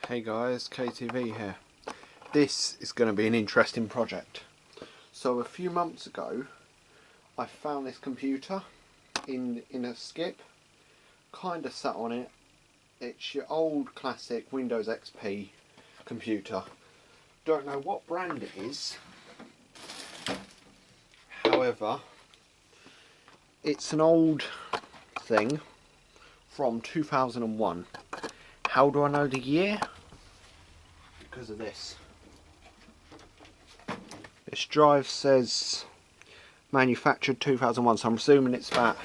Hey guys, KTV here. This is going to be an interesting project. So a few months ago I found this computer in a skip, kind of sat on it. It's your old classic Windows XP computer. Don't know what brand it is, however it's an old thing from 2001. How do I know the year? Because of this. This drive says manufactured 2001, so I'm assuming it's about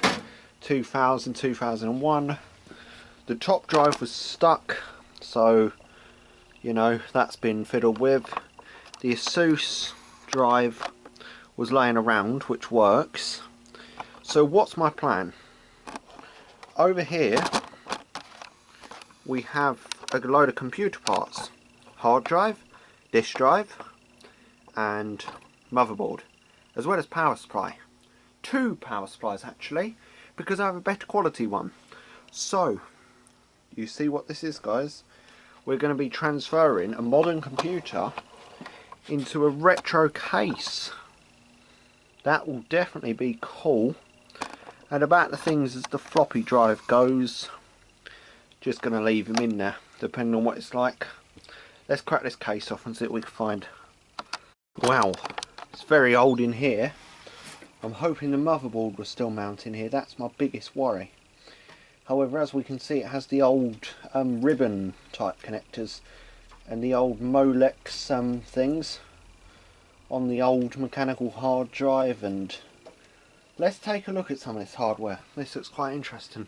2000, 2001. The top drive was stuck, so you know that's been fiddled with. The ASUS drive was laying around, which works. So what's my plan? Over here we have a load of computer parts: hard drive, disk drive and motherboard, as well as power supply. Two power supplies actually, because I have a better quality one. So you see what this is, guys? We're going to be transferring a modern computer into a retro case. That will definitely be cool. And about the things as the floppy drive goes, just going to leave them in there depending on what it's like. Let's crack this case off and see what we can find. Wow, it's very old in here. I'm hoping the motherboard was still mounting here. That's my biggest worry. However, as we can see, it has the old ribbon type connectors and the old Molex things on the old mechanical hard drive. And let's take a look at some of this hardware. This looks quite interesting.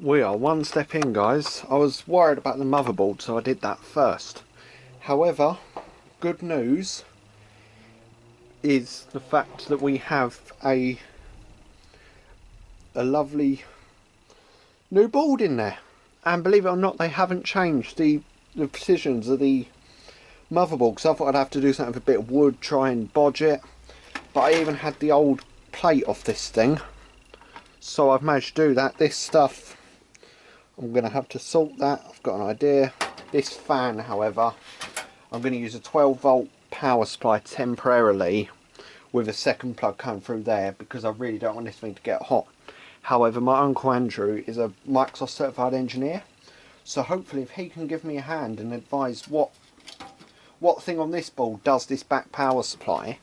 We are one step in, guys. I was worried about the motherboard, so I did that first. However, good news is the fact that we have a lovely new board in there. And believe it or not, they haven't changed the precisions of the motherboard, because I thought I'd have to do something with a bit of wood, try and bodge it. But I even had the old plate off this thing, so I've managed to do that. This stuff, I'm going to have to salt that. I've got an idea. This fan, however, I'm going to use a 12 volt power supply temporarily with a second plug coming through there, because I really don't want this thing to get hot. However, my uncle Andrew is a Microsoft certified engineer, so hopefully if he can give me a hand and advise what thing on this board does this back power supply,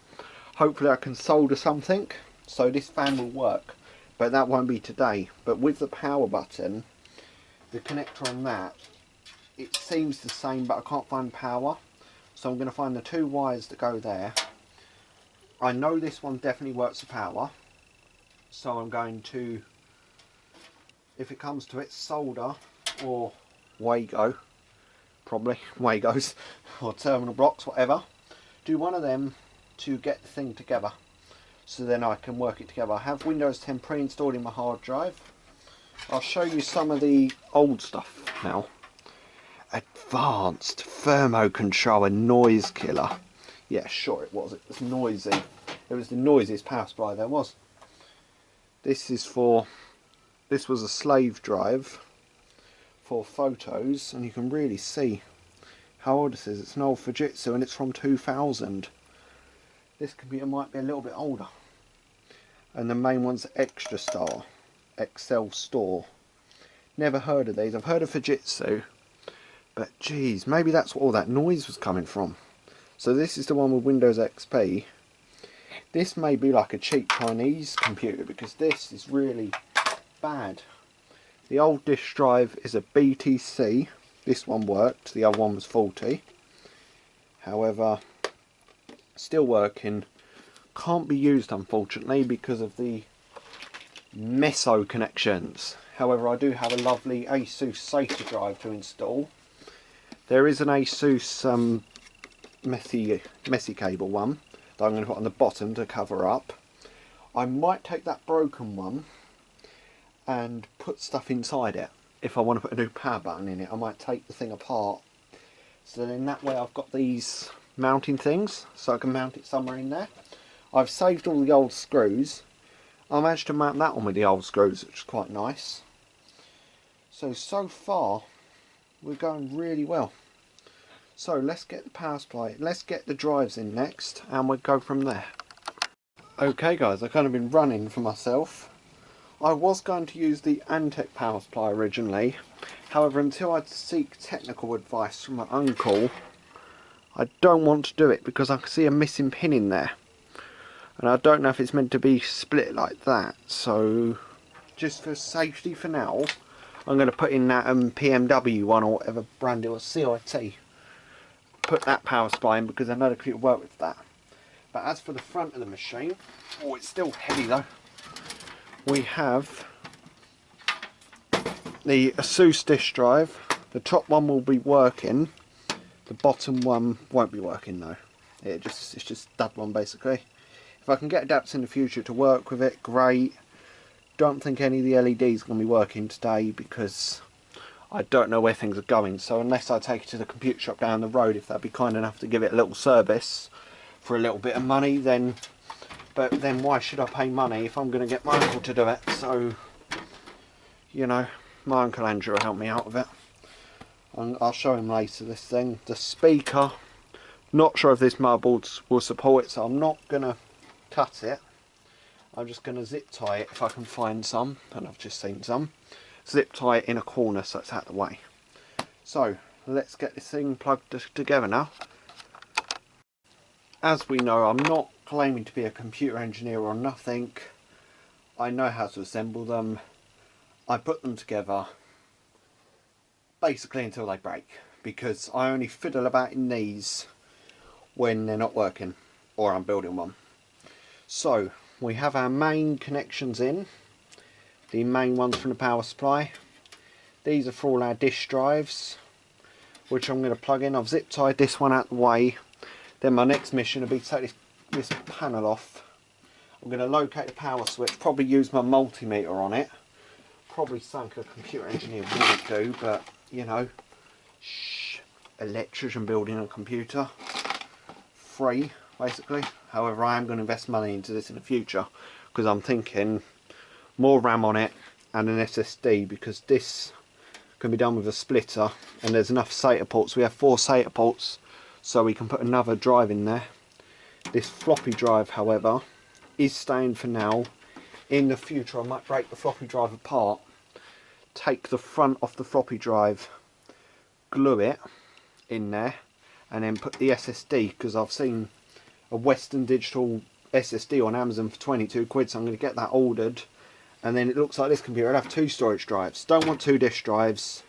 hopefully I can solder something so this fan will work. But that won't be today. But with the power button, the connector on that, it seems the same, but I can't find power. So I'm going to find the two wires that go there. I know this one definitely works for power, so I'm going to, if it comes to it, solder or Wago, probably Wagos, or terminal blocks, whatever. Do one of them to get the thing together, so then I can work it together. I have Windows 10 pre-installed in my hard drive. I'll show you some of the old stuff now. Advanced thermo controller noise killer. Yeah, sure it was. It was noisy. It was the noisiest power supply there was. This was a slave drive for photos, and you can really see how old this is. It's an old Fujitsu and it's from 2000. This computer might be a little bit older. And the main one's Extra Star, Excel Store. Never heard of these. I've heard of Fujitsu, but geez, maybe that's what all that noise was coming from. So this is the one with Windows XP. This may be like a cheap Chinese computer, because this is really bad. The old disk drive is a BTC. This one worked, the other one was faulty. However, still working. Can't be used unfortunately because of the meso connections. However, I do have a lovely ASUS SATA drive to install. There is an ASUS messy cable one that I'm going to put on the bottom to cover up. I might take that broken one and put stuff inside it. If I want to put a new power button in it, I might take the thing apart. So then that way I've got these mounting things, so I can mount it somewhere in there. I've saved all the old screws. I managed to mount that one with the old screws, which is quite nice. So far we're going really well. So let's get the power supply, let's get the drives in next, and we'll go from there. Okay guys, I've kind of been running for myself. I was going to use the Antec power supply originally, however until I seek technical advice from my uncle, I don't want to do it because I can see a missing pin in there. And I don't know if it's meant to be split like that, so just for safety for now, I'm going to put in that PMW one or whatever brand it was, CIT. Put that power supply in because I know the computer will work with that. But as for the front of the machine, oh, it's still heavy though. We have the ASUS disk drive. The top one will be working. The bottom one won't be working though. It's just that one basically. If I can get adapters in the future to work with it, great. Don't think any of the LEDs are going to be working today because I don't know where things are going, so unless I take it to the computer shop down the road, if they'd be kind enough to give it a little service for a little bit of money, then why should I pay money if I'm going to get my uncle to do it? So, you know, my Uncle Andrew will help me out with it. And I'll show him later this thing. The speaker, not sure if this motherboard will support it, so I'm not going to cut it. I'm just going to zip tie it if I can find some, and I've just seen some. Zip tie it in a corner so it's out of the way. So let's get this thing plugged together now. As we know, I'm not claiming to be a computer engineer or nothing. I know how to assemble them. I put them together basically until they break, because I only fiddle about in these when they're not working or I'm building one. So we have our main connections in. The main ones from the power supply. These are for all our disk drives, which I'm going to plug in. I've zip tied this one out of the way. Then my next mission will be to take this panel off. I'm going to locate the power switch, probably use my multimeter on it. Probably something a computer engineer wouldn't do, but you know, electrician building a computer. Free, basically. However, I am going to invest money into this in the future, because I'm thinking more RAM on it and an SSD, because this can be done with a splitter and there's enough SATA ports. We have 4 SATA ports, so we can put another drive in there. This floppy drive, however, is staying for now. In the future I might break the floppy drive apart, take the front off the floppy drive, glue it in there, and then put the SSD, because I've seen a Western Digital SSD on Amazon for 22 quid, so I'm going to get that ordered. And then it looks like this computer. I'll have 2 storage drives. Don't want 2 disk drives,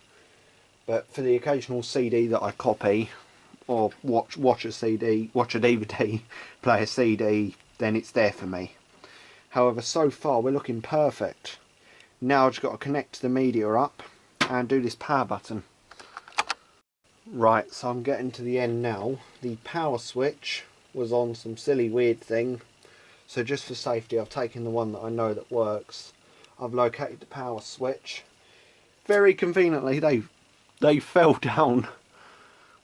but for the occasional CD that I copy or watch a CD, watch a DVD, play a CD, then it's there for me. However, so far we're looking perfect. Now I've just got to connect the media up and do this power button. Right, so I'm getting to the end now. The power switch was on some silly weird thing, so just for safety I've taken the one that I know that works. I've located the power switch. Very conveniently they fell down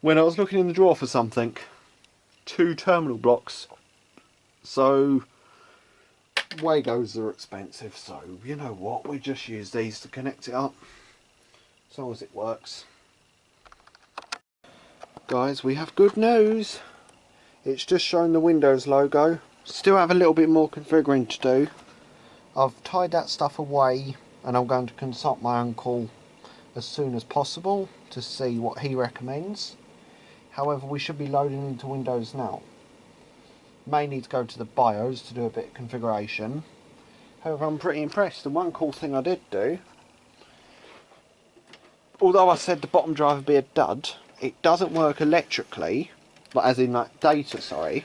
when I was looking in the drawer for something. 2 terminal blocks. So Wagos are expensive, so you know what, we just use these to connect it up as long as it works. Guys, we have good news. It's just showing the Windows logo. Still have a little bit more configuring to do. I've tied that stuff away and I'm going to consult my uncle as soon as possible to see what he recommends. However, we should be loading into Windows now. May need to go to the BIOS to do a bit of configuration. However, I'm pretty impressed. The one cool thing I did do, although I said the bottom drive would be a dud, it doesn't work electrically, as in like data, sorry.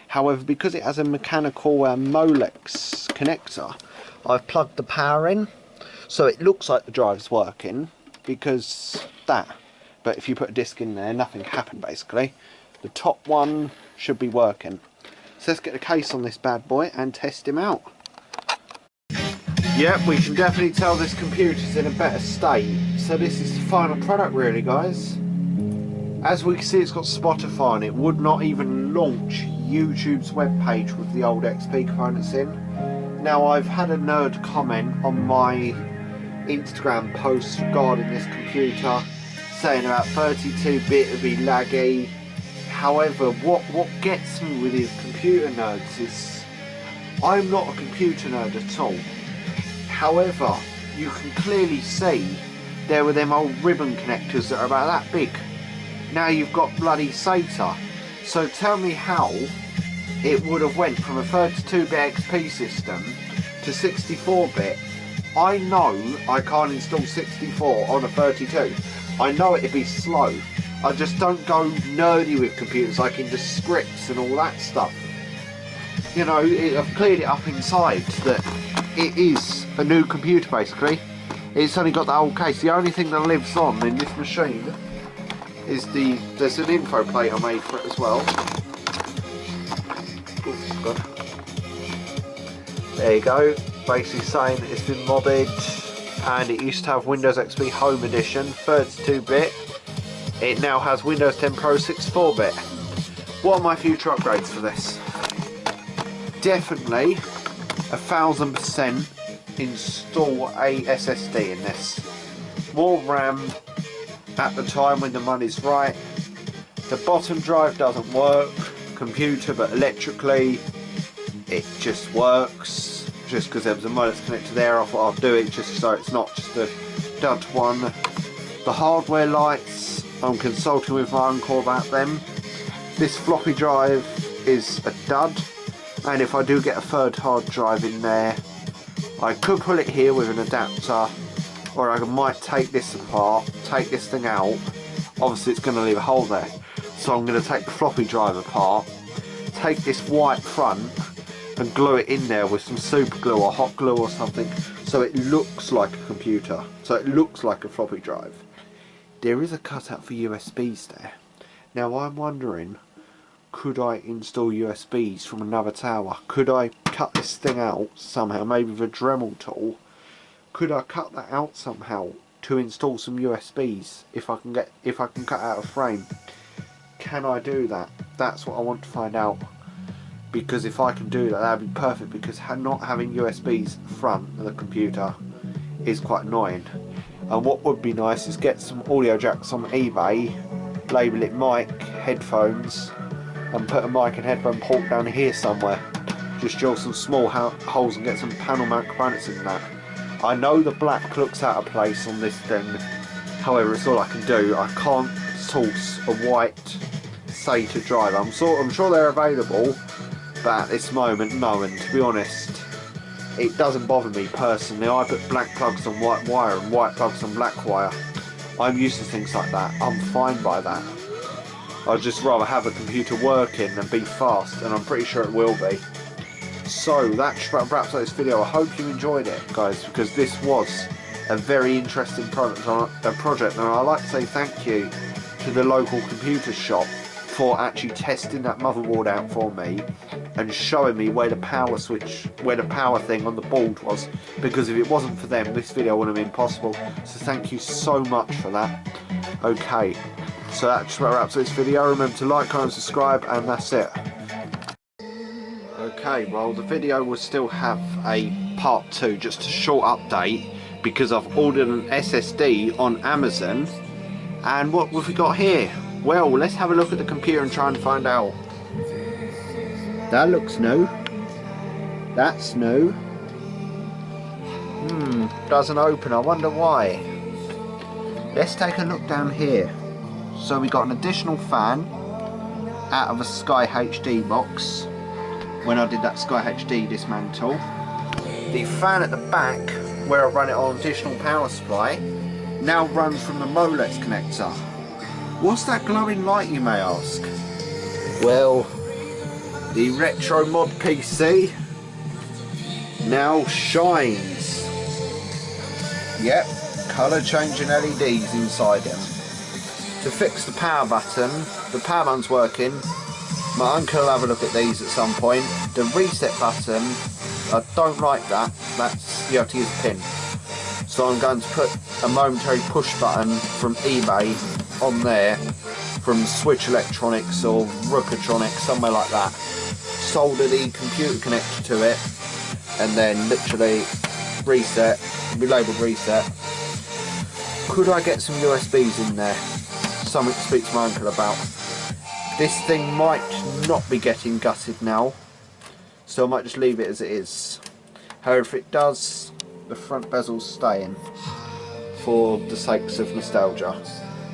However, because it has a mechanical Molex connector, I've plugged the power in, so it looks like the drive's working, because that. But if you put a disc in there, nothing happened basically. The top one should be working. So let's get the case on this bad boy and test him out. Yep, we can definitely tell this computer's in a better state. So this is the final product really, guys. As we can see, it's got Spotify on it. Would not even launch YouTube's webpage with the old XP components in. Now, I've had a nerd comment on my Instagram post regarding this computer saying about 32-bit would be laggy. However, what gets me with these computer nerds is I'm not a computer nerd at all. However, you can clearly see there were them old ribbon connectors that are about that big. Now you've got bloody SATA. So tell me how it would have went from a 32-bit XP system to 64-bit. I know I can't install 64 on a 32. I know it'd be slow. I just don't go nerdy with computers like into scripts and all that stuff. You know, I've cleared it up inside that it is a new computer basically. It's only got the old case. The only thing that lives on in this machine is there's an info plate I made for it as well. Oh, God. There you go. Basically saying it's been modded, and it used to have Windows XP Home Edition 32-bit. It now has Windows 10 Pro 64-bit. What are my future upgrades for this? Definitely 1000% install a SSD in this. More RAM at the time when the money's right. The bottom drive doesn't work, computer, but electrically it just works. Just because there was a mod that's connected there, I thought I'll do it just so it's not just a dud one. The hardware lights, I'm consulting with my uncle about them. This floppy drive is a dud, and if I do get a third hard drive in there, I could pull it here with an adapter, or I might take this apart, take this thing out. Obviously it's going to leave a hole there, so I'm going to take the floppy drive apart, take this white front and glue it in there with some super glue or hot glue or something, so it looks like a computer, so it looks like a floppy drive. There is a cutout for USBs there. Now I'm wondering, could I install USBs from another tower? Could I cut this thing out somehow, maybe with a Dremel tool? Could I cut that out somehow to install some USBs if I can cut out a frame? Can I do that? That's what I want to find out. Because if I can do that, that'd be perfect, because not having USBs front of the computer is quite annoying. And what would be nice is get some audio jacks on eBay, label it mic, headphones, and put a mic and headphone port down here somewhere. Just drill some small holes and get some panel mount components in that. I know the black looks out of place on this thing, however it's all I can do. I can't source a white SATA drive. I'm sure they're available, but at this moment no, and to be honest it doesn't bother me personally. I put black plugs on white wire and white plugs on black wire. I'm used to things like that. I'm fine by that. I'd just rather have a computer working and be fast, and I'm pretty sure it will be. So that wraps up this video. I hope you enjoyed it, guys, because this was a very interesting project, and I'd like to say thank you to the local computer shop for actually testing that motherboard out for me and showing me where the power switch, where the power thing on the board was, because if it wasn't for them this video wouldn't have been possible. So thank you so much for that. Okay, so that just wraps up this video. Remember to like, comment, subscribe, and that's it. Okay, well the video will still have a part 2, just a short update, because I've ordered an SSD on Amazon. And what have we got here? Well, let's have a look at the computer and try and find out. That looks new. That's new. Doesn't open. I wonder why. Let's take a look down here. So we got an additional fan out of a Sky HD box when I did that Sky HD dismantle. The fan at the back, where I run it on additional power supply, now runs from the Molex connector. What's that glowing light, you may ask? Well, the retro mod PC now shines. Yep, colour changing LEDs inside them. To fix the power button, the power button's working. My uncle will have a look at these at some point. The reset button, I don't like that. That's, you have to use a pin. So I'm going to put a momentary push button from eBay on there, from Switch Electronics or Rookatronics, somewhere like that. Solder the computer connector to it, and then literally reset, be labelled reset. could I get some USBs in there? Something to speak to my uncle about. This thing might not be getting gutted now, so I might just leave it as it is. However, if it does, the front bezel's staying for the sakes of nostalgia.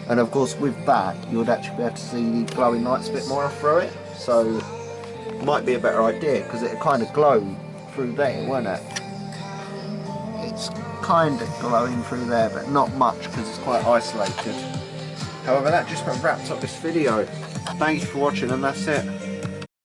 And of course with that you would actually be able to see the glowing lights a bit more through it, so it might be a better idea because it kind of glow through there, won't it? It's kind of glowing through there but not much because it's quite isolated. However, that just about wraps up this video. Thanks for watching and that's it.